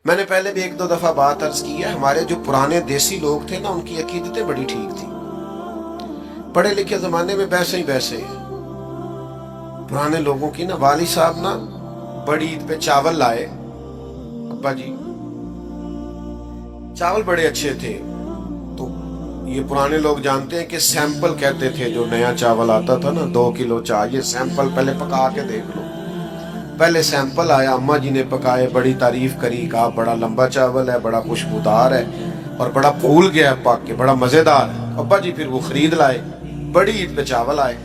میں نے پہلے بھی ایک دو دفعہ بات عرض کی ہے، ہمارے جو پرانے دیسی لوگ تھے نا، ان کی عقیدتیں بڑی ٹھیک تھیں. پڑھے لکھے زمانے میں ویسے ہی ویسے پرانے لوگوں کی نا، والد صاحب نا بڑی عید پہ چاول لائے. ابا جی چاول بڑے اچھے تھے. تو یہ پرانے لوگ جانتے ہیں کہ سیمپل کہتے تھے، جو نیا چاول آتا تھا نا 2 کلو چاہیے سیمپل پہلے پکا کے دیکھ لو. پہلے سیمپل آیا، اماں جی نے پکائے، بڑی تعریف کری، کہا بڑا لمبا چاول ہے، بڑا خوشبودار ہے اور بڑا پھول گیا ہے پک کے، بڑا مزیدار ہے. ابا جی پھر وہ خرید لائے، بڑی عید پہ چاول آئے.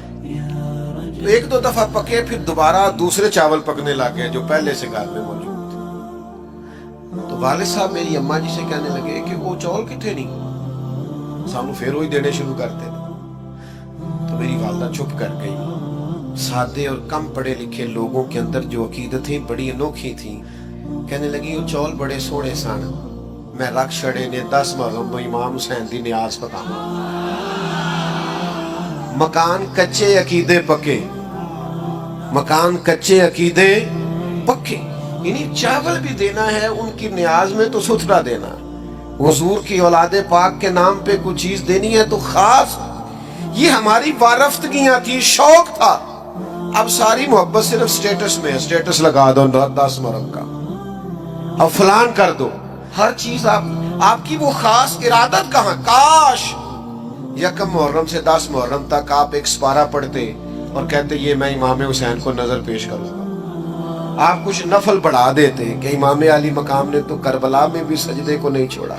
تو ایک دو دفعہ پکے، پھر دوبارہ دوسرے چاول پکنے لگ گئے جو پہلے سے گھر میں موجود تھے. تو والد صاحب میری اماں جی سے کہنے لگے کہ وہ چاول کتنے نہیں، سانو پھر وہی دینے شروع کرتے. تو میری والدہ چھپ کر گئی. سادے اور کم پڑھے لکھے لوگوں کے اندر جو عقیدتیں بڑی انوکھی تھیں، کہنے لگی وہ چول بڑے سوڑے سن، میں رکھ چھڑے نے 10 محرم امام حسین دی نیاز پکانا. مکان کچے عقیدے پکے، مکان کچے عقیدے پکے. یعنی چاول بھی دینا ہے ان کی نیاز میں تو ستھرا دینا. حضور کی اولاد پاک کے نام پہ کوئی چیز دینی ہے تو خاص. یہ ہماری وارفتگیاں تھی، شوق تھا. اب ساری محبت صرف سٹیٹس میں ہے، سٹیٹس لگا دو 10 محرم کا، اب فلان کر دو. ہر چیز آپ کی وہ خاص ارادت کہاں؟ کاش 1 محرم سے 10 محرم تک آپ ایک سپارہ پڑھتے اور کہتے یہ میں امام حسین کو نظر پیش کروں گا. آپ کچھ نفل بڑھا دیتے کہ امام علی مقام نے تو کربلا میں بھی سجدے کو نہیں چھوڑا.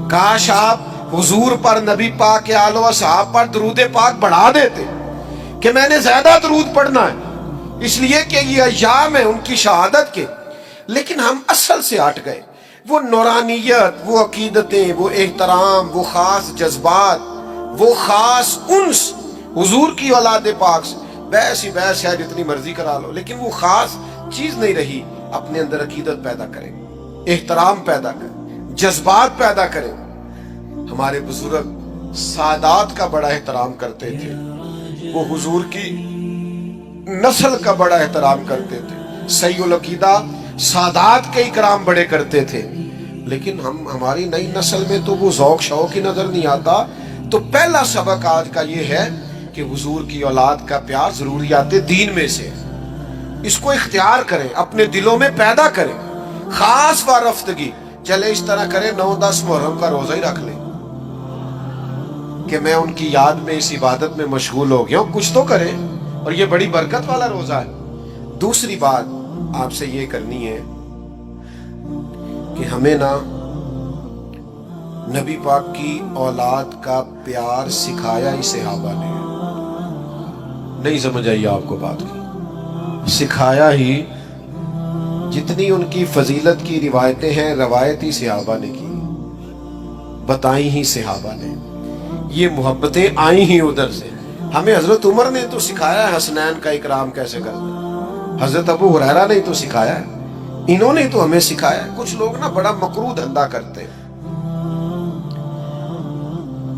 کاش آپ حضور پر، نبی پاک کے آل و اصحاب پر درود پاک بڑھا دیتے کہ میں نے زیادہ درود پڑھنا ہے، اس لیے کہ یہ ایام ہیں ان کی شہادت کے. لیکن ہم اصل سے ہٹ گئے. وہ نورانیت، وہ عقیدتیں، وہ احترام، وہ خاص جذبات، وہ خاص انس حضور کی اولاد پاک سے. بحث ہی بحث ہے، جتنی مرضی کرا لو، لیکن وہ خاص چیز نہیں رہی. اپنے اندر عقیدت پیدا کریں، احترام پیدا کریں، جذبات پیدا کریں. ہمارے بزرگ سادات کا بڑا احترام کرتے تھے، وہ حضور کی نسل کا بڑا احترام کرتے تھے. صحیح العقیدہ سادات کے اکرام بڑے کرتے تھے. لیکن ہماری نئی نسل میں تو وہ ذوق شوق ہی نظر نہیں آتا. تو پہلا سبق آج کا یہ ہے کہ حضور کی اولاد کا پیار ضروریات دین میں سے، اس کو اختیار کریں، اپنے دلوں میں پیدا کریں. خاص وارفتگی چلے اس طرح کریں 9-10 محرم کا روزہ ہی رکھ لیں کہ میں ان کی یاد میں اس عبادت میں مشغول ہو گیا ہوں. کچھ تو کریں، اور یہ بڑی برکت والا روزہ ہے. دوسری بات آپ سے یہ کرنی ہے کہ ہمیں نا نبی پاک کی اولاد کا پیار سکھایا ہی صحابہ نے. نہیں سمجھ آئی آپ کو بات کی؟ سکھایا ہی، جتنی ان کی فضیلت کی روایتیں ہیں روایت ہی صحابہ نے کی، بتائیں ہی صحابہ نے. یہ محبتیں آئیں ہی ادھر سے. ہمیں حضرت عمر نے تو سکھایا ہے حسنین کا اکرام کیسے کرنا، حضرت ابو ہریرہ نے تو سکھایا ہے، انہوں نے تو ہمیں سکھایا ہے. کچھ لوگ نا بڑا مکروہ دھندا کرتے ہیں،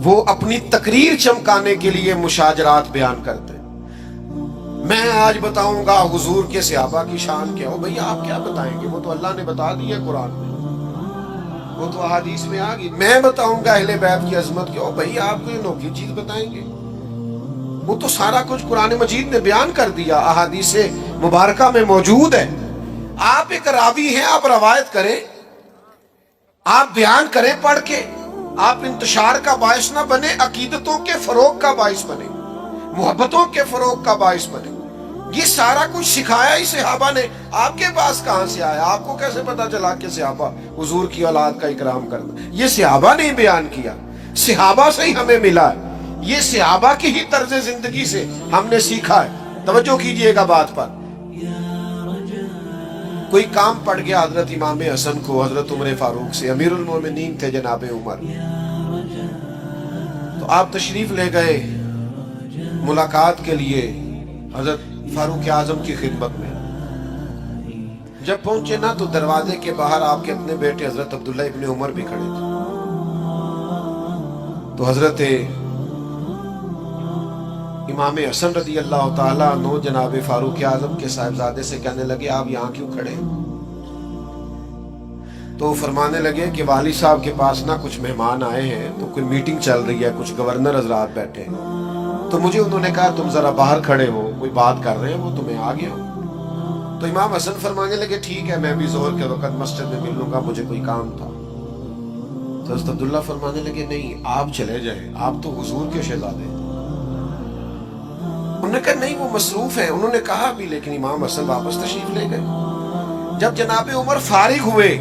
وہ اپنی تقریر چمکانے کے لیے مشاجرات بیان کرتے ہیں. میں آج بتاؤں گا حضور کے صحابہ کی شان کیا ہو. بھئی آپ کیا بتائیں گے؟ وہ تو اللہ نے بتا دی ہے قرآن میں، وہ تو احادیث میں آ گئی. میں بتاؤں گا اہل بیت کی عظمت کیا ہو. بھئی آپ کو یہ نوکی چیز بتائیں گے؟ وہ تو سارا کچھ قرآن مجید نے بیان کر دیا، احادیث مبارکہ میں موجود ہے. آپ ایک راوی ہیں، آپ روایت کریں، آپ بیان کریں پڑھ کے. آپ انتشار کا باعث نہ بنے، عقیدتوں کے فروغ کا باعث بنے، محبتوں کے فروغ کا باعث بنے. یہ سارا کچھ سکھایا ہی صحابہ نے. آپ کے پاس کہاں سے آیا؟ آپ کو کیسے پتا چلا کہ صحابہ حضور کی اولاد کا اکرام کرنا؟ یہ صحابہ نے بیان کیا، صحابہ سے ہی ہمیں ملا ہے. یہ صحابہ کی ہی طرز زندگی سے ہم نے سیکھا ہے. توجہ کیجئے گا بات پر. کوئی کام پڑ گیا حضرت امام حسن کو حضرت عمر فاروق سے، امیر المومنین تھے جناب عمر، تو آپ تشریف لے گئے ملاقات کے لیے حضرت فاروق اعظم کی خدمت میں. جب پہنچے نا تو دروازے کے باہر آپ کے اپنے بیٹے حضرت عبداللہ ابن عمر بھی کھڑے تھے. تو حضرت امام حسن رضی اللہ تعالیٰ عنہ جناب فاروق اعظم کے صاحبزادے سے کہنے لگے آپ یہاں کیوں کھڑے ہیں؟ تو فرمانے لگے کہ والی صاحب کے پاس نا کچھ مہمان آئے ہیں، تو کوئی میٹنگ چل رہی ہے، کچھ گورنر حضرات بیٹھے ہیں، تو مجھے انہوں نے کہا تم ذرا باہر کھڑے ہو، کوئی بات کر رہے ہیں وہ، تمہیں آ گیا ہو۔ تو امام حسن فرمانے لگے ٹھیک ہے، میں بھی ظہر کے وقت مسجد میں مل لوں گا، مجھے کوئی کام تھا۔ تو حضرت عبداللہ فرمانے لگے نہیں، آپ چلے جائیں، آپ تو حضور کے شہزادے ہیں۔ انہوں نے کہا نہیں وہ مصروف ہیں، انہوں نے کہا بھی، لیکن امام حسن واپس تشریف لے گئے۔ جب جناب عمر فارغ ہوئے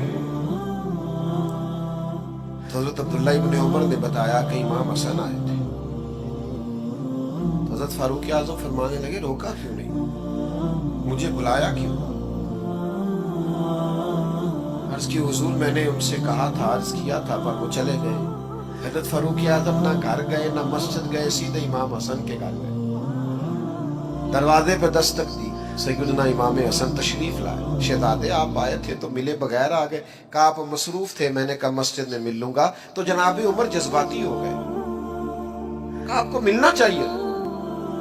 تو حضرت عبداللہ ابن عمر نے بتایا کہ امام حسن آئے تھے۔ تو حضرت فاروق اعظم فرمانے لگے روکا کیوں نہیں، مجھے بلایا کیوں؟ عرض کی حضور میں نے ان سے کہا تھا، عرض کیا تھا، پر وہ چلے گئے۔ حضرت فاروق اعظم نہ گھر گئے نہ مسجد گئے، سیدھے امام حسن کے گھر گئے، دروازے پہ دستک دی، سیدنا امام حسن تشریف لائے۔ شہزادے آپ آئے تھے تو ملے بغیر آ گئے، کہا آپ مصروف تھے، میں نے کہا مسجد میں مل لوں گا۔ تو جناب عمر جذباتی ہو گئے، کہا آپ کو ملنا چاہیے،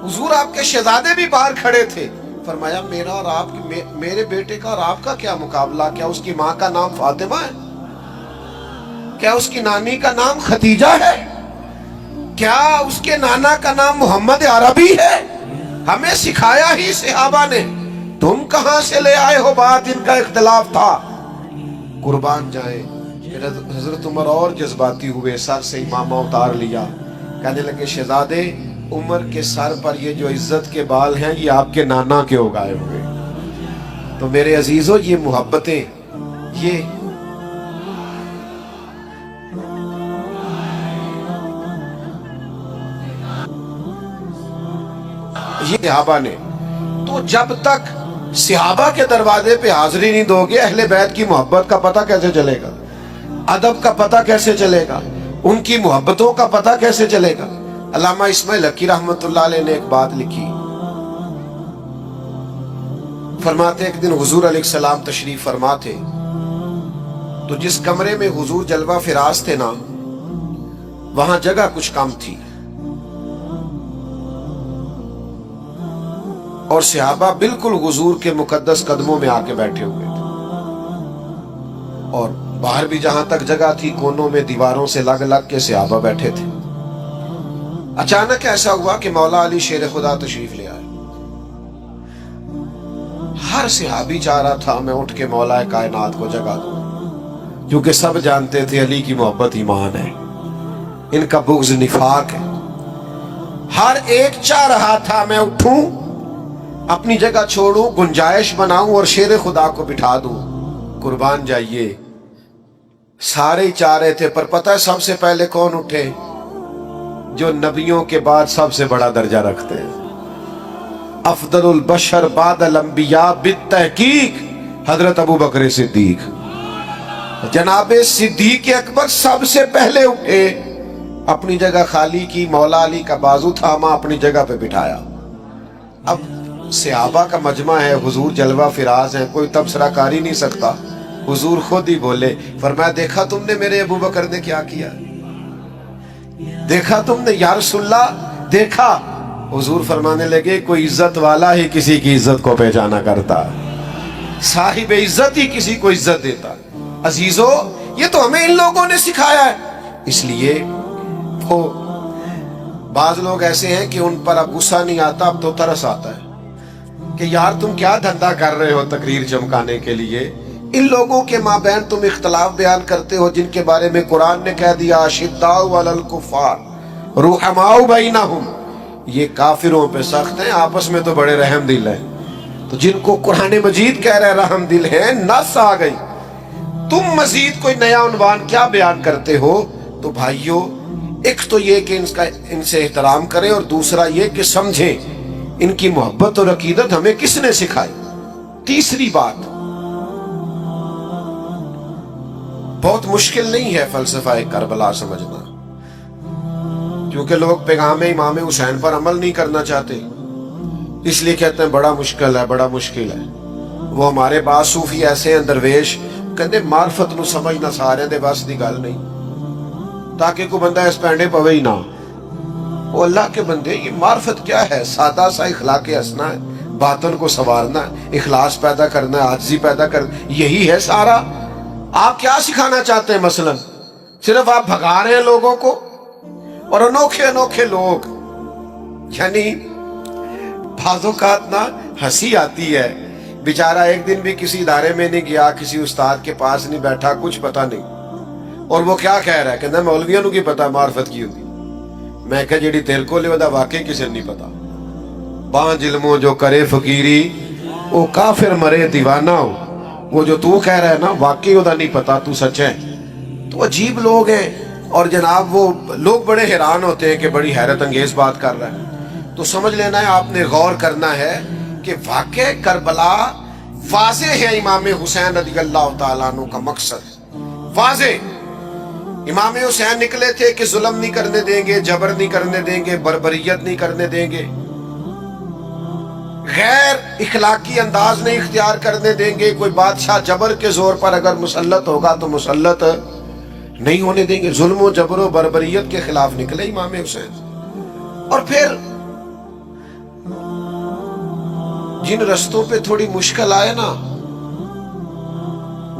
حضور آپ کے شہزادے بھی باہر کھڑے تھے۔ فرمایا میرا اور آپ کی، میرے بیٹے کا اور آپ کا کیا مقابلہ؟ کیا اس کی ماں کا نام فاطمہ ہے؟ کیا اس کی نانی کا نام خدیجہ ہے؟ کیا اس کے نانا کا نام محمد عربی ہے؟ ہمیں سکھایا ہی صحابہ نے، تم کہاں سے لے آئے ہو بات؟ ان کا اختلاف تھا۔ قربان جائیں، حضرت عمر اور جذباتی ہوئے، سر سے امامہ اتار لیا، کہنے لگے شہزادے عمر کے سر پر یہ جو عزت کے بال ہیں یہ آپ کے نانا کے اگائے ہوئے۔ تو میرے عزیزو یہ محبتیں، یہ صحابہ نے، تو جب تک صحابہ کے دروازے پہ حاضری نہیں دو گے، اہل بیت کی محبت کا پتہ کیسے چلے گا؟ ادب کا پتہ کیسے چلے گا؟ ان کی محبتوں کا پتہ کیسے چلے گا؟ علامہ اسماعیل حقی رحمت اللہ علیہ نے ایک بات لکھی، فرماتے ایک دن حضور علیہ السلام تشریف فرما تھے، تو جس کمرے میں حضور جلوہ فراز تھے نا، وہاں جگہ کچھ کم تھی، اور صحابہ بالکل حضور کے مقدس قدموں میں آ کے بیٹھے ہوئے تھے، اور باہر بھی جہاں تک جگہ تھی کونوں میں دیواروں سے لگ لگ کے صحابہ بیٹھے تھے۔ اچانک ایسا ہوا کہ مولا علی شیر خدا تشریف لے آئے۔ ہر صحابی چاہ رہا تھا میں اٹھ کے مولا کائنات کو جگہ دوں، کیونکہ سب جانتے تھے علی کی محبت ایمان ہے، ان کا بغض نفاق ہے۔ ہر ایک چاہ رہا تھا میں اٹھوں، اپنی جگہ چھوڑوں، گنجائش بناؤں اور شیر خدا کو بٹھا دوں۔ قربان جائیے، سارے چاہ رہے تھے، پر پتہ ہے سب سے پہلے کون اٹھے؟ جو نبیوں کے بعد سب سے بڑا درجہ رکھتے ہیں، افضل البشر بعد الانبیاء بالتحقیق حضرت ابو بکر صدیق، جناب صدیق اکبر سب سے پہلے اٹھے، اپنی جگہ خالی کی، مولا علی کا بازو تھاما، اپنی جگہ پہ بٹھایا۔ اب صحابہ کا مجمع ہے، حضور جلوہ فراز ہیں، کوئی تبصرہ کر ہی نہیں سکتا۔ حضور خود ہی بولے، فرمایا دیکھا تم نے میرے ابو بکر نے کیا کیا؟ دیکھا تم نے یا رسول اللہ؟ دیکھا؟ حضور فرمانے لگے کوئی عزت والا ہی کسی کی عزت کو پہچانا کرتا، صاحب عزت ہی کسی کو عزت دیتا۔ عزیزو یہ تو ہمیں ان لوگوں نے سکھایا ہے، اس لیے وہ بعض لوگ ایسے ہیں کہ ان پر اب غصہ نہیں آتا، اب تو ترس آتا ہے کہ یار تم کیا دھندا کر رہے ہو تقریر چمکانے کے لیے؟ ان لوگوں کے مابین تم اختلاف بیان کرتے ہو جن کے بارے میں قرآن نے کہہ دیا اشداء علی الکفار رحماء بینہم، یہ کافروں پہ سخت ہیں، آپس میں تو بڑے رحم دل ہیں۔ تو جن کو قرآن مجید کہہ رہے رحم دل ہیں، نس آ گئی، تم مزید کوئی نیا عنوان کیا بیان کرتے ہو؟ تو بھائیو، ایک تو یہ کہ ان سے احترام کریں، اور دوسرا یہ کہ سمجھیں ان کی محبت اور عقیدت ہمیں کس نے سکھائی۔ تیسری بات، بہت مشکل نہیں ہے فلسفہ کربلا سمجھنا، کیونکہ لوگ پیغام امام حسین پر عمل نہیں کرنا چاہتے، اس لیے کہتے ہیں بڑا مشکل ہے، بڑا مشکل ہے۔ وہ ہمارے بعض صوفی ایسے ہیں درویش، کہتے معرفت نو سمجھنا سارے دے بس دی گل نہیں، تاکہ کوئی بندہ اس پینڈے پوے ہی نہ۔ وہ اللہ کے بندے، یہ معرفت کیا ہے؟ سادہ سا اخلاق حسنہ ہے، باطن کو سنوارنا ہے، اخلاص پیدا کرنا ہے، عاجزی پیدا کرنا، یہی ہے سارا۔ آپ کیا سکھانا چاہتے ہیں؟ مثلا صرف آپ بھگا رہے ہیں لوگوں کو، اور انوکھے انوکھے لوگ، یعنی بعض اوقات نا ہنسی آتی ہے، بیچارہ ایک دن بھی کسی ادارے میں نہیں گیا، کسی استاد کے پاس نہیں بیٹھا، کچھ پتا نہیں، اور وہ کیا کہہ رہا ہے کہ مولویوں نو کی پتا معرفت کی ہوتی۔ میں کہا جیڑی تیرے کو لے واقعی کسی نہیں پتا، بانج علموں جو کرے فقیری وہ کافر مرے دیوانہ ہو۔ وہ جو تو کہہ رہا ہے نا واقعی وہ نہیں پتا، تو سچ ہے۔ تو عجیب لوگ ہیں، اور جناب وہ لوگ بڑے حیران ہوتے ہیں کہ بڑی حیرت انگیز بات کر رہا ہے۔ تو سمجھ لینا ہے، آپ نے غور کرنا ہے کہ واقع کربلا واضح ہے امام حسین رضی اللہ تعالیٰ عنہ کا مقصد واضح۔ امام حسین نکلے تھے کہ ظلم نہیں کرنے دیں گے، جبر نہیں کرنے دیں گے، بربریت نہیں کرنے دیں گے، غیر اخلاقی انداز نہیں اختیار کرنے دیں گے، کوئی بادشاہ جبر کے زور پر اگر مسلط ہوگا تو مسلط نہیں ہونے دیں گے۔ ظلم و جبر و بربریت کے خلاف نکلے امام حسین۔ اور پھر جن رستوں پہ تھوڑی مشکل آئے نا،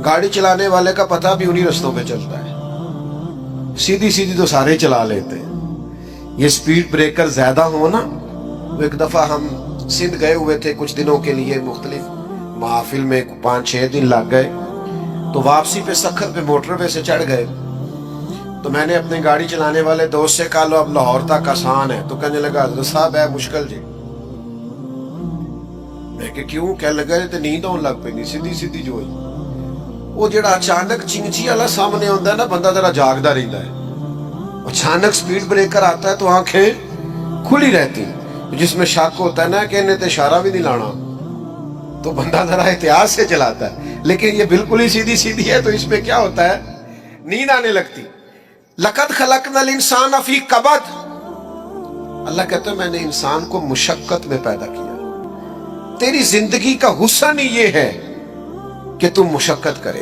گاڑی چلانے والے کا پتہ بھی انہی رستوں پہ چلتا ہے، سیدھی سیدھی تو سارے چلا لیتے ہیں۔ یہ سپیڈ بریکر زیادہ ہو نا، ایک دفعہ ہم سندھ گئے ہوئے تھے کچھ دنوں کے لیے، مختلف محافل میں 5-6 دن لگ گئے، تو واپسی پہ سکھر پہ موٹر وے سے چڑھ گئے۔ تو میں نے اپنے گاڑی چلانے والے دوست سے کہا لو اب لاہور تک آسان ہے، تو کہنے لگا حضرت صاحب ہے مشکل جی۔ میں کہ کیوں؟ کہنے لگا تو نیند آن لگ پہ نہیں، سیدھی سیدھی جو ہوئی وہ جڑا اچانک چنگچی والا سامنے ہوتا ہے نا، بندہ ذرا جاگدا رہتا ہے، اچانک سپیڈ بریکر آتا ہے تو آنکھیں کھلی رہتی، جس میں شک ہوتا ہے نا کہ انہیں تو اشارہ بھی نہیں لانا، تو بندہ ذرا احتیاط سے چلاتا ہے۔ لیکن یہ بالکل ہی سیدھی سیدھی ہے تو اس میں کیا ہوتا ہے، نیند آنے لگتی۔ لقد خلقنا الانسان فی کبد، اللہ کہتا ہے میں نے انسان کو مشقت میں پیدا کیا۔ تیری زندگی کا حسن ہی یہ ہے کہ تم مشقت کرے،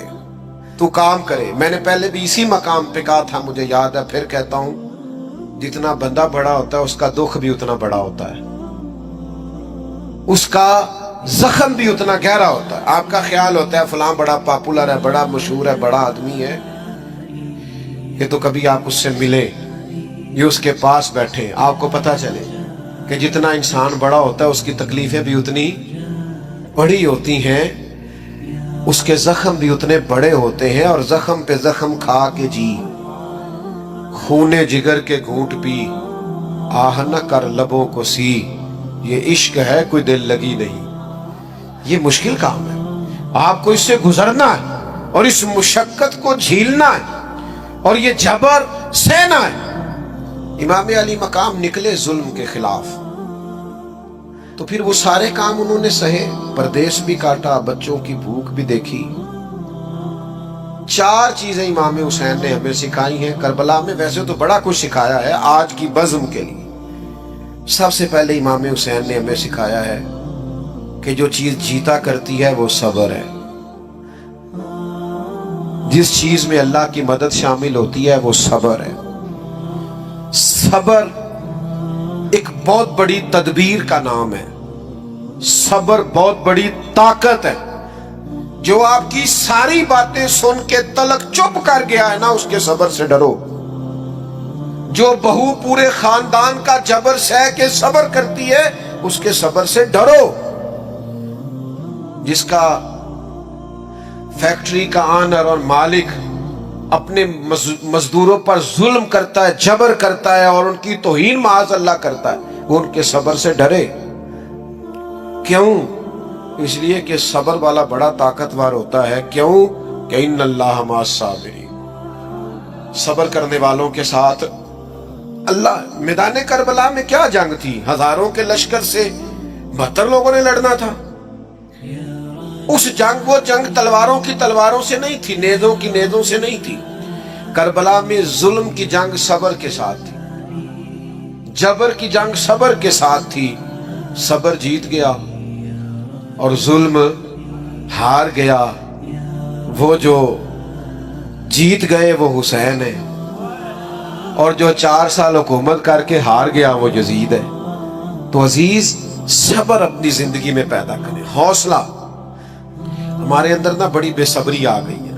تو کام کرے۔ میں نے پہلے بھی اسی مقام پہ کہا تھا، مجھے یاد ہے، پھر کہتا ہوں، جتنا بندہ بڑا ہوتا ہے اس کا دکھ بھی اتنا بڑا ہوتا ہے، اس کا زخم بھی اتنا گہرا ہوتا ہے۔ آپ کا خیال ہوتا ہے فلاں بڑا پاپولر ہے، بڑا مشہور ہے، بڑا آدمی ہے، کہ تو کبھی آپ اس سے ملے، یہ اس کے پاس بیٹھے، آپ کو پتہ چلے کہ جتنا انسان بڑا ہوتا ہے اس کی تکلیفیں بھی اتنی بڑی ہوتی ہیں، اس کے زخم بھی اتنے بڑے ہوتے ہیں، اور زخم پہ زخم کھا کے جی، خون جگر کے گھونٹ پی، آہ نہ کر لبوں کو سی، یہ عشق ہے کوئی دل لگی نہیں۔ یہ مشکل کام ہے، آپ کو اس سے گزرنا ہے اور اس مشقت کو جھیلنا ہے اور یہ جبر سہنا ہے۔ امام علی مقام نکلے ظلم کے خلاف، تو پھر وہ سارے کام انہوں نے سہے، پردیس بھی کاٹا، بچوں کی بھوک بھی دیکھی۔ 4 چیزیں امام حسین نے ہمیں سکھائی ہیں کربلا میں، ویسے تو بڑا کچھ سکھایا ہے آج کی بزم کے لیے۔ سب سے پہلے امام حسین نے ہمیں سکھایا ہے کہ جو چیز جیتا کرتی ہے وہ صبر ہے، جس چیز میں اللہ کی مدد شامل ہوتی ہے وہ صبر ہے۔ صبر ایک بہت بڑی تدبیر کا نام ہے، صبر بہت بڑی طاقت ہے۔ جو آپ کی ساری باتیں سن کے تلک چپ کر گیا ہے نا، اس کے صبر سے ڈرو۔ جو بہو پورے خاندان کا جبر سہ کے صبر کرتی ہے، اس کے صبر سے ڈرو۔ جس کا فیکٹری کا آنر اور مالک اپنے مزدوروں پر ظلم کرتا ہے، جبر کرتا ہے اور ان کی توہین معاذ اللہ کرتا ہے، وہ ان کے صبر سے ڈرے۔ کیوں؟ اس لیے کہ صبر والا بڑا طاقتور ہوتا ہے۔ کیوں؟ کہ ان اللہ مع الصابرین، صبر کرنے والوں کے ساتھ اللہ۔ میدان کربلا میں کیا جنگ تھی؟ ہزاروں کے لشکر سے 72 لوگوں نے لڑنا تھا۔ اس جنگ، وہ جنگ تلواروں کی تلواروں سے نہیں تھی، نیزوں کی نیزوں سے نہیں تھی۔ کربلا میں ظلم کی جنگ صبر کے ساتھ تھی، جبر کی جنگ صبر کے ساتھ تھی۔ صبر جیت گیا اور ظلم ہار گیا۔ وہ جو جیت گئے وہ حسین ہے، اور جو 4 سال حکومت کر کے ہار گیا وہ یزید ہے۔ تو عزیز، صبر اپنی زندگی میں پیدا کریں، حوصلہ۔ ہمارے اندر نا بڑی بے صبری آ گئی ہے،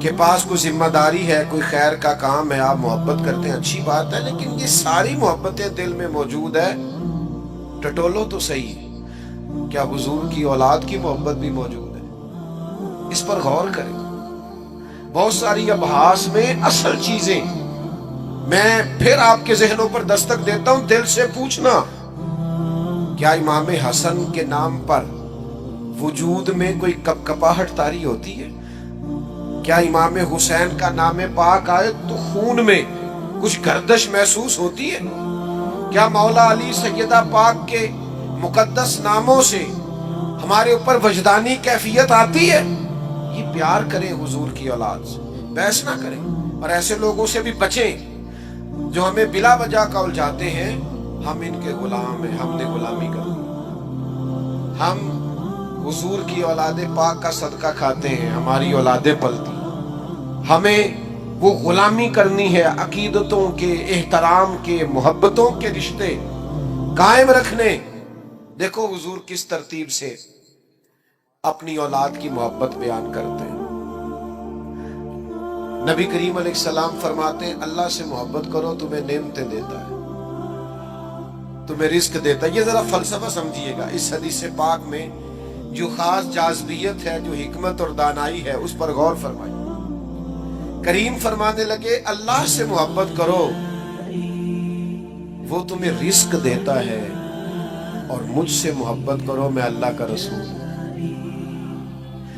کے پاس کوئی ذمہ داری ہے، کوئی خیر کا کام ہے، آپ محبت کرتے ہیں، اچھی بات ہے، لیکن یہ ساری محبتیں دل میں موجود ہے، ٹٹولو تو صحیح، کیا حضور کی اولاد کی محبت بھی موجود ہے؟ اس پر غور کریں۔ بہت ساری ابحاث میں اصل چیزیں میں پھر آپ کے ذہنوں پر دستک دیتا ہوں، دل سے پوچھنا، کیا امام حسن کے نام پر وجود میں کوئی کپکپاہٹ طاری ہوتی ہے؟ کیا امام حسین کا نام پاک آئے تو خون میں کچھ گردش محسوس ہوتی ہے؟ کیا مولا علی سیدہ پاک کے مقدس ناموں سے ہمارے اوپر وجدانی کیفیت آتی ہے؟ یہ پیار کریں حضور کی اولاد سے، بحث نہ کریں، اور ایسے لوگوں سے بھی بچیں جو ہمیں بلا وجہ کا الجھاتے ہیں، ہم ان کے غلام ہیں، ہم نے غلامی کر دی، ہم حضور کی اولاد پاک کا صدقہ کھاتے ہیں، ہماری اولادیں پلتی، ہمیں وہ غلامی کرنی ہے، عقیدتوں کے، احترام کے، محبتوں کے رشتے قائم رکھنے۔ دیکھو حضور کس ترتیب سے اپنی اولاد کی محبت بیان کرتے ہیں۔ نبی کریم علیہ السلام فرماتے ہیں اللہ سے محبت کرو، تمہیں نعمتیں دیتا ہے، تمہیں رزق دیتا ہے۔ یہ ذرا فلسفہ سمجھیے گا، اس حدیث پاک میں جو خاص جاذبیت ہے، جو حکمت اور دانائی ہے، اس پر غور فرمائیے۔ کریم فرمانے لگے اللہ سے محبت کرو، وہ تمہیں رزق دیتا ہے، اور مجھ سے محبت کرو، میں اللہ کا رسول ہوں،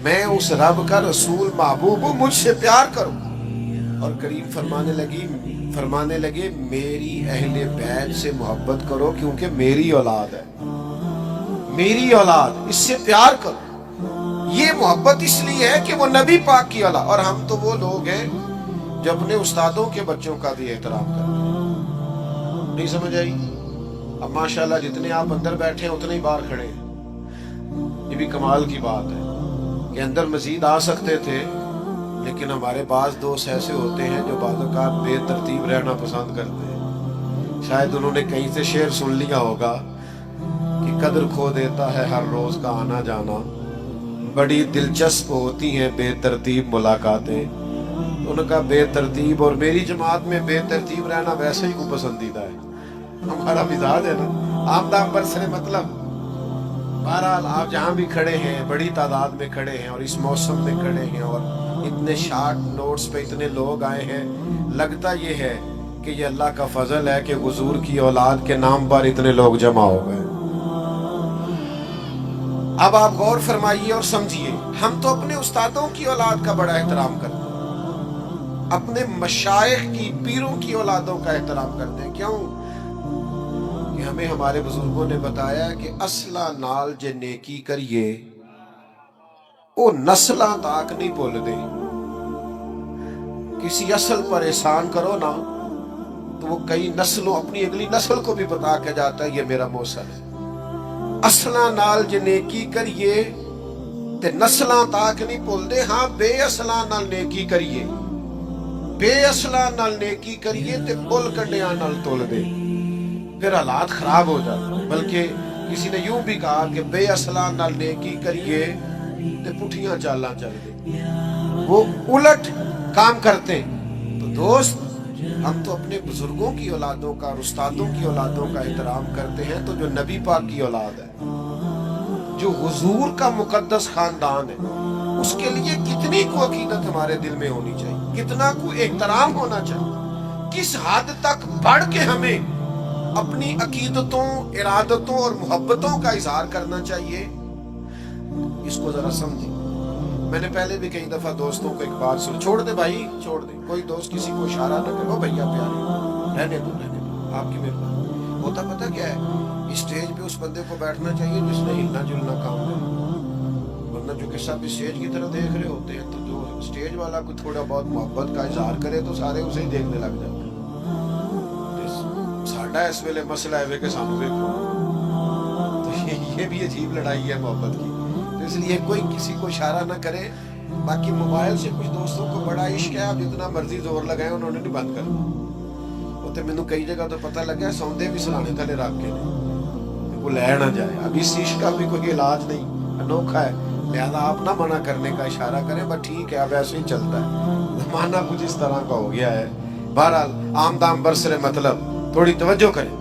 میں اس رب کا رسول محبوب ہوں، مجھ سے پیار کرو۔ اور کریم فرمانے لگے میری اہل بیت سے محبت کرو، کیونکہ میری اولاد ہے، میری اولاد، اس سے پیار کرو۔ یہ محبت اس لیے ہے کہ وہ نبی پاک کی اولاد، اور ہم تو وہ لوگ ہیں جو اپنے استادوں کے بچوں کا بھی احترام کرتے ہیں۔ نہیں سمجھ آئی؟ اب ماشاءاللہ جتنے آپ اندر بیٹھے ہیں اتنے ہی باہر کھڑے ہیں، یہ بھی کمال کی بات ہے کہ اندر مزید آ سکتے تھے، لیکن ہمارے بعض دوست ایسے ہوتے ہیں جو بعض اوقات بے ترتیب رہنا پسند کرتے ہیں۔ شاید انہوں نے کہیں سے شعر سن لیا ہوگا کہ قدر کھو دیتا ہے ہر روز کا آنا جانا، بڑی دلچسپ ہوتی ہیں بے ترتیب ملاقاتیں۔ ان کا بے ترتیب اور میری جماعت میں بے ترتیب رہنا ویسے ہی کو پسندیدہ ہے، ہمارا مزاج ہے نا، آمدہ برسر مطلب۔ بہرحال آپ جہاں بھی کھڑے ہیں، بڑی تعداد میں کھڑے ہیں، اور اس موسم میں کھڑے ہیں، اور اتنے شارٹ نوٹس پہ اتنے لوگ آئے ہیں، لگتا یہ ہے کہ یہ اللہ کا فضل ہے کہ حضور کی اولاد کے نام پر اتنے لوگ جمع ہو گئے۔ اب آپ غور فرمائیے اور سمجھیے، ہم تو اپنے استادوں کی اولاد کا بڑا احترام کرتے ہیں، اپنے مشائخ کی، پیروں کی اولادوں کا احترام کرتے ہیں۔ کیوں؟ کہ ہمیں ہمارے بزرگوں نے بتایا کہ اصلہ نال جے نیکی کریے وہ نسلاں تاک نہیں بھول دے۔ کسی اصل پر احسان کرو نا تو وہ کئی نسلوں، اپنی اگلی نسل کو بھی بتا کے جاتا ہے یہ میرا موصل ہے۔ اصلہ نال جے نیکی کریے تے نسلاں تاک نہیں بھول دے، ہاں بے اصلاں نال نیکی کریے، بے اصلاں نال نیکی کریے تے بل کنڈیاں نال تول دے، پھر حالات خراب ہو جاتے۔ بلکہ کسی نے یوں بھی کہا کہ بے اصلاں نال نیکی کریے تے پٹھیاں چالاں چل دے، وہ الٹ کام کرتے ہیں۔ تو دوست، ہم تو اپنے بزرگوں کی اولادوں کا اور استادوں کی اولادوں کا احترام کرتے ہیں، تو جو نبی پاک کی اولاد ہے، جو حضور کا مقدس خاندان ہے، اس کے لیے کتنی کو عقیدت ہمارے دل میں ہونی چاہیے، کتنا کو احترام ہونا چاہیے، کس حد تک بڑھ کے ہمیں اپنی عقیدتوں، ارادتوں اور محبتوں کا اظہار کرنا چاہیے، اس کو ذرا سمجھیں۔ میں نے پہلے بھی کئی دفعہ دوستوں کو ایک بات سن، چھوڑ دے بھائی، چھوڑ دے، کوئی دوست کسی کو اشارہ نہ کرو، بھیا پیارے رہنے دو، آپ کی مہربانی۔ ہوتا پتہ کیا ہے، اسٹیج پہ اس بندے کو بیٹھنا چاہیے جس نے ہلنا جلنا کام کرنا، ورنہ جو کہ سب اسٹیج کی طرف دیکھ رہے ہوتے ہیں، تو جو اسٹیج والا کوئی تھوڑا بہت محبت کا اظہار کرے تو سارے اسے ہی دیکھنے لگ جاتے ہیں۔ ساڈا اس ویلے مسئلہ ہے کہ سانو دیکھو، تو یہ بھی عجیب لڑائی ہے محبت کی۔ تو اس لیے کوئی کسی کو اشارہ نہ کرے۔ باقی موبائل سے کچھ دوستوں کو بڑا عشق ہے، اب جتنا مرضی زور لگائے انہوں نے نہیں بند کرنا۔ وہ تو مینوں کئی جگہ تو پتہ لگا سوندے بھی سرانے تھلے رکھ کے وہ لے نہ جائے۔ اب اس عشق کا بھی کوئی علاج نہیں، انوکھا ہے، لہذا آپ نہ منع کرنے کا اشارہ کریں، بس ٹھیک ہے اب ایسے ہی چلتا ہے، زمانہ کچھ اس طرح کا ہو گیا ہے۔ بہرحال عام دام برسر مطلب تھوڑی توجہ کریں۔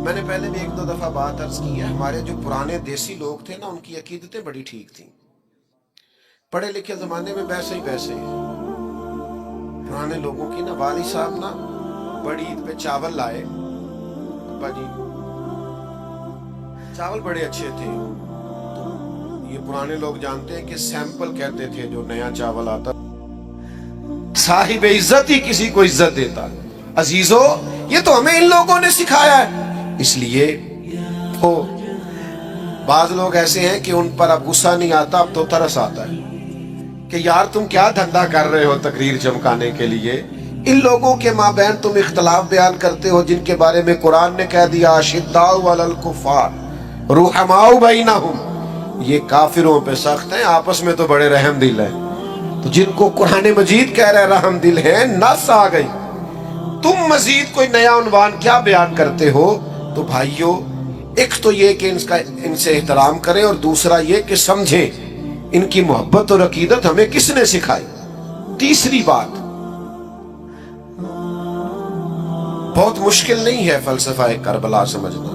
میں نے پہلے بھی ایک دو دفعہ بات عرض کی ہے، ہمارے جو پرانے دیسی لوگ تھے نا، ان کی عقیدتیں بڑی ٹھیک تھیں۔ پڑھے لکھے زمانے میں ویسے ہی پرانے لوگوں کی نا، والد صاحب نا بڑی عید پہ چاول لائے، ابا جی چاول بڑے اچھے تھے، تو یہ پرانے لوگ جانتے ہیں کہ سیمپل کہتے تھے جو نیا چاول آتا، صاحب عزت ہی کسی کو عزت دیتا۔ عزیزو یہ تو ہمیں ان لوگوں نے سکھایا ہے، اس لیے تو بعض لوگ ایسے ہیں کہ ان پر اب غصہ نہیں آتا، اب تو ترس آتا ہے کہ یار تم کیا دھندا کر رہے ہو تقریر چمکانے کے لیے، ان لوگوں کے مابین تم اختلاف بیان کرتے ہو جن کے بارے میں قرآن نے کہہ دیا اشداء علی الکفار رحماء بینہم، یہ کافروں پہ سخت ہیں، آپس میں تو بڑے رحم دل ہیں۔ تو جن کو قرآن مجید کہہ رہے رحم دل ہیں، نس آ گئی، تم مزید کوئی نیا عنوان کیا بیان کرتے ہو؟ تو بھائیو، ایک تو یہ کہ ان سے احترام کریں، اور دوسرا یہ کہ سمجھیں ان کی محبت اور عقیدت ہمیں کس نے سکھائی۔ تیسری بات، بہت مشکل نہیں ہے فلسفہ کربلا سمجھنا،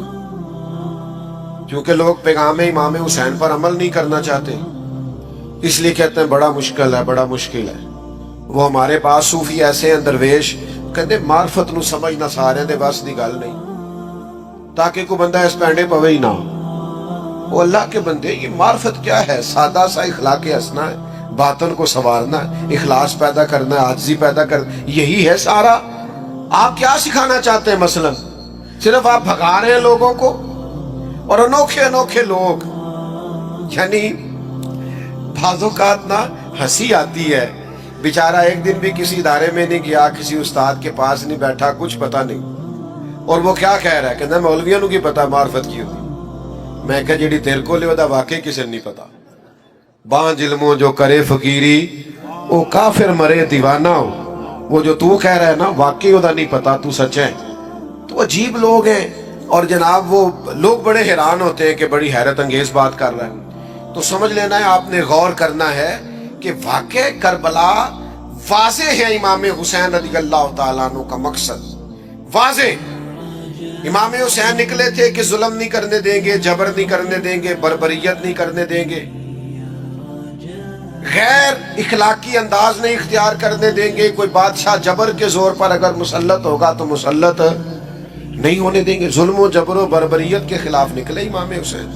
کیونکہ لوگ پیغام امام حسین پر عمل نہیں کرنا چاہتے، اس لیے کہتے ہیں بڑا مشکل ہے، بڑا مشکل ہے۔ وہ ہمارے پاس صوفی ایسے ہیں درویش، کہتے معرفت نو سمجھنا سارے دے بس دی گل نہیں، تاکہ کوئی بندہ اس پینڈے پوے ہی نہ ہو۔ وہ اللہ کے بندے، یہ معرفت کیا ہے؟ سادہ سا اخلاق ہنسنا ہے، باطن کو سنوارنا ہے، اخلاص پیدا کرنا ہے، عاجزی پیدا کرنا، یہی ہے سارا۔ آپ کیا سکھانا چاہتے ہیں؟ مثلا صرف آپ بھگا رہے ہیں لوگوں کو، اور انوکھے انوکھے لوگ، یعنی بعض اوقات نا ہنسی آتی ہے، بیچارہ ایک دن بھی کسی ادارے میں نہیں گیا، کسی استاد کے پاس نہیں بیٹھا، کچھ پتہ نہیں، اور وہ کیا کہہ رہا ہے، کہنا مولویوں نو کی پتا معرفت کی ہوتی۔ میں کہا جیڑی تیر کو لے دا واقعی کسی نہیں پتا، بانج علموں جو کرے فقیری او کافر مرے دیوانہ ہو، وہ جو تو کہہ رہا ہے نا واقعی دا نہیں پتا، تو سچ ہے۔ تو عجیب لوگ ہیں، اور جناب وہ لوگ بڑے حیران ہوتے ہیں کہ بڑی حیرت انگیز بات کر رہا ہے۔ تو سمجھ لینا ہے، آپ نے غور کرنا ہے کہ واقع کربلا واضح ہے امام حسین رضی اللہ تعالیٰ عنہ کا مقصد واضح۔ امام حسین نکلے تھے کہ ظلم نہیں کرنے دیں گے، جبر نہیں کرنے دیں گے، بربریت نہیں کرنے دیں گے، غیر اخلاقی انداز نہیں اختیار کرنے دیں گے، کوئی بادشاہ جبر کے زور پر اگر مسلط ہوگا تو مسلط نہیں ہونے دیں گے، ظلم و جبر و بربریت کے خلاف نکلے امام حسین۔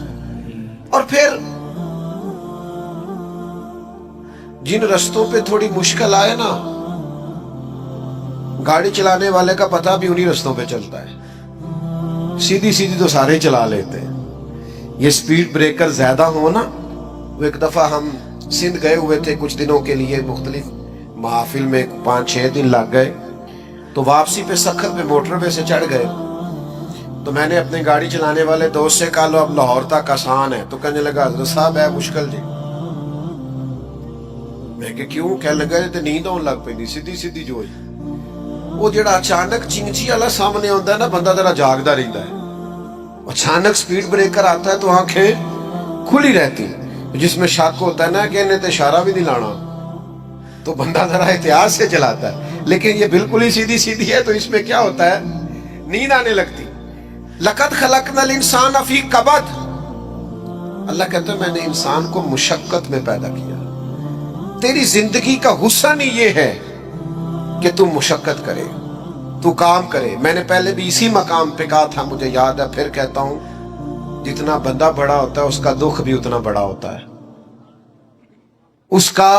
اور پھر جن رستوں پہ تھوڑی مشکل آئے نا، گاڑی چلانے والے کا پتہ بھی انہی رستوں پہ چلتا ہے، سیدھی سیدھی تو سارے چلا لیتے ہیں، یہ سپیڈ بریکر زیادہ ہو نا۔ وہ ایک دفعہ ہم سندھ گئے ہوئے تھے کچھ دنوں کے لیے، مختلف محافل میں 5-6 دن لگ گئے، تو واپسی پہ سخت پہ موٹر وے سے چڑھ گئے، تو میں نے اپنے گاڑی چلانے والے دوست سے کہا لو اب لاہور تک آسان ہے، تو کہنے لگا حضرت صاحب ہے مشکل جی۔ میں کہ کیوں؟ کہنے لگا تے نیند آن لگ پئی سیدھی سیدھی جو ہوئی، وہ جڑا اچانک چنگچی والا سامنے آتا ہے نا، بندہ ذرا جاگتا رہتا ہے، اچانک سپیڈ بریکر آتا ہے تو آنکھیں کھلی رہتی، جس میں شک ہوتا ہے نا کہ انہیں تو اشارہ بھی نہیں لانا، تو بندہ ذرا احتیاط سے چلاتا ہے، لیکن یہ بالکل ہی سیدھی سیدھی ہے، تو اس میں کیا ہوتا ہے، نیند آنے لگتی۔ لقد خلقنا الانسان فی کبد، اللہ کہتا ہے میں نے انسان کو مشقت میں پیدا کیا، تیری زندگی کا حسن ہی یہ ہے کہ تم مشقت کرے، تو کام کرے۔ میں نے پہلے بھی اسی مقام پہ کہا تھا، مجھے یاد ہے، پھر کہتا ہوں، جتنا بندہ بڑا ہوتا ہے اس کا دکھ بھی اتنا بڑا ہوتا ہے، اس کا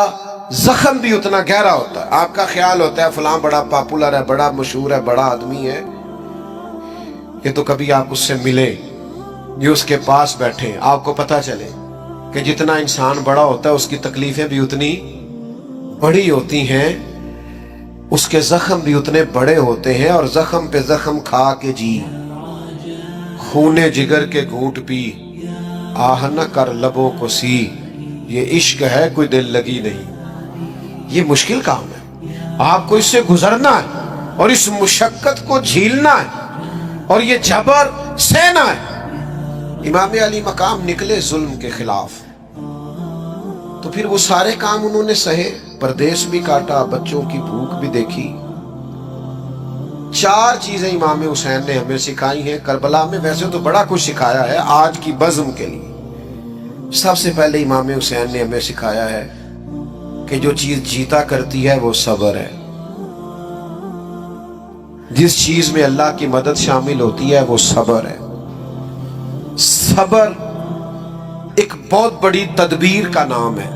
زخم بھی اتنا گہرا ہوتا ہے۔ آپ کا خیال ہوتا ہے فلاں بڑا پاپولر ہے، بڑا مشہور ہے، بڑا آدمی ہے، کہ تو کبھی آپ اس سے ملیں، یہ اس کے پاس بیٹھیں، آپ کو پتہ چلے کہ جتنا انسان بڑا ہوتا ہے اس کی تکلیفیں بھی اتنی بڑی ہوتی ہیں، اس کے زخم بھی اتنے بڑے ہوتے ہیں، اور زخم پہ زخم کھا کے جی، خون جگر کے گھونٹ پی، آہ نہ کر لبوں کو سی، یہ عشق ہے کوئی دل لگی نہیں۔ یہ مشکل کام ہے، آپ کو اس سے گزرنا ہے، اور اس مشقت کو جھیلنا ہے، اور یہ جبر سہنا ہے۔ امام علی مقام نکلے ظلم کے خلاف، تو پھر وہ سارے کام انہوں نے سہے، پردیس بھی کاٹا، بچوں کی بھوک بھی دیکھی۔ 4 چیزیں امام حسین نے ہمیں سکھائی ہیں کربلا میں، ویسے تو بڑا کچھ سکھایا ہے آج کی بزم کے لیے۔ سب سے پہلے امام حسین نے ہمیں سکھایا ہے کہ جو چیز جیتا کرتی ہے وہ صبر ہے۔ جس چیز میں اللہ کی مدد شامل ہوتی ہے وہ صبر ہے۔ صبر ایک بہت بڑی تدبیر کا نام ہے،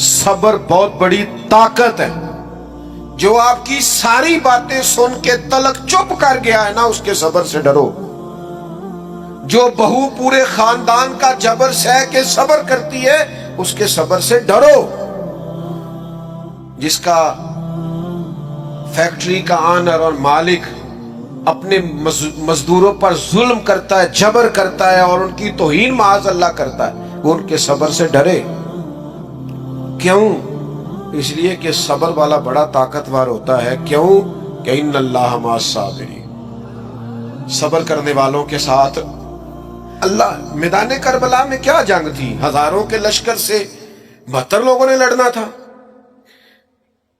صبر بہت بڑی طاقت ہے۔ جو آپ کی ساری باتیں سن کے تلک چپ کر گیا ہے نا، اس کے صبر سے ڈرو۔ جو بہو پورے خاندان کا جبر سہ کے صبر کرتی ہے، اس کے صبر سے ڈرو۔ جس کا فیکٹری کا آنر اور مالک اپنے مزدوروں پر ظلم کرتا ہے، جبر کرتا ہے اور ان کی توہین معاذ اللہ کرتا ہے، وہ ان کے صبر سے ڈرے۔ کیوں؟ اس لیے کہ صبر والا بڑا طاقتور ہوتا ہے۔ کیوں؟ کہ ان اللہ مع الصابرین، صبر کرنے والوں کے ساتھ اللہ۔ میدان کربلا میں کیا جنگ تھی؟ ہزاروں کے لشکر سے 72 لوگوں نے لڑنا تھا۔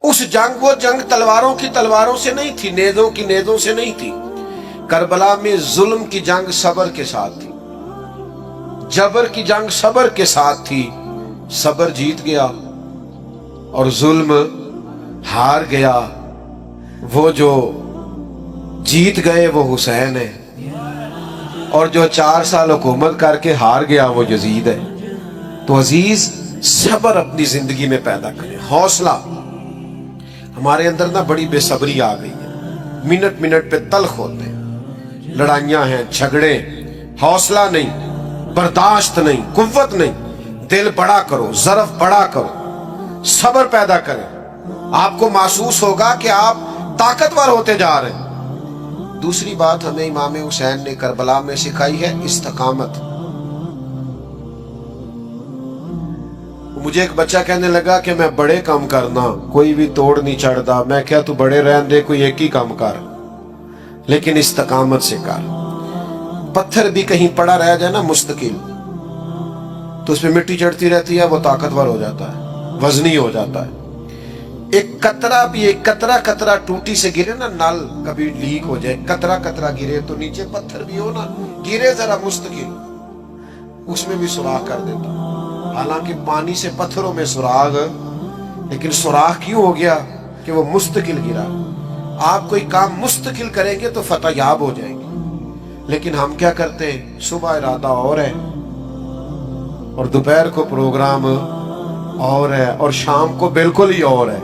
اس جنگ، وہ جنگ تلواروں کی تلواروں سے نہیں تھی، نیزوں کی نیزوں سے نہیں تھی۔ کربلا میں ظلم کی جنگ صبر کے ساتھ تھی، جبر کی جنگ صبر کے ساتھ تھی۔ صبر جیت گیا اور ظلم ہار گیا۔ وہ جو جیت گئے وہ حسین ہے، اور جو 4 سال حکومت کر کے ہار گیا وہ یزید ہے۔ تو عزیز، صبر اپنی زندگی میں پیدا کریں، حوصلہ۔ ہمارے اندر نا بڑی بے صبری آ گئی ہے، منٹ منٹ پہ تلخ ہوتے ہیں، لڑائیاں ہیں، جھگڑے، حوصلہ نہیں، برداشت نہیں، قوت نہیں۔ دل بڑا کرو، ظرف بڑا کرو، صبر پیدا کریں۔ آپ کو محسوس ہوگا کہ آپ طاقتور ہوتے جا رہے ہیں۔ دوسری بات ہمیں امام حسین نے کربلا میں سکھائی ہے استقامت۔ مجھے ایک بچہ کہنے لگا کہ میں بڑے کام کرنا، کوئی بھی توڑ نہیں چڑھتا۔ میں کیا تو بڑے رہن دے، کوئی ایک ہی کام کر، لیکن استقامت سے کر۔ پتھر بھی کہیں پڑا رہ جائے نا مستقل، تو اس پہ مٹی چڑھتی رہتی ہے، وہ طاقتور ہو جاتا ہے، وزنی ہو جاتا ہے۔ ایک قطرہ بھی، ایک قطرہ ٹوٹی سے گرے نا، نل کبھی لیک ہو جائے، قطرہ گرے تو نیچے پتھر بھی ہو نا، گرے ذرا مستقل، اس میں بھی سوراخ کر دیتا۔ حالانکہ پانی سے پتھروں میں سوراخ، لیکن سوراخ کیوں ہو گیا؟ کہ وہ مستقل گرا۔ آپ کوئی کام مستقل کریں گے تو فتح یاب ہو جائیں گے، لیکن ہم کیا کرتے ہیں؟ صبح ارادہ اور ہے، اور دوپہر کو پروگرام اور ہے، اور شام کو بالکل ہی اور ہے۔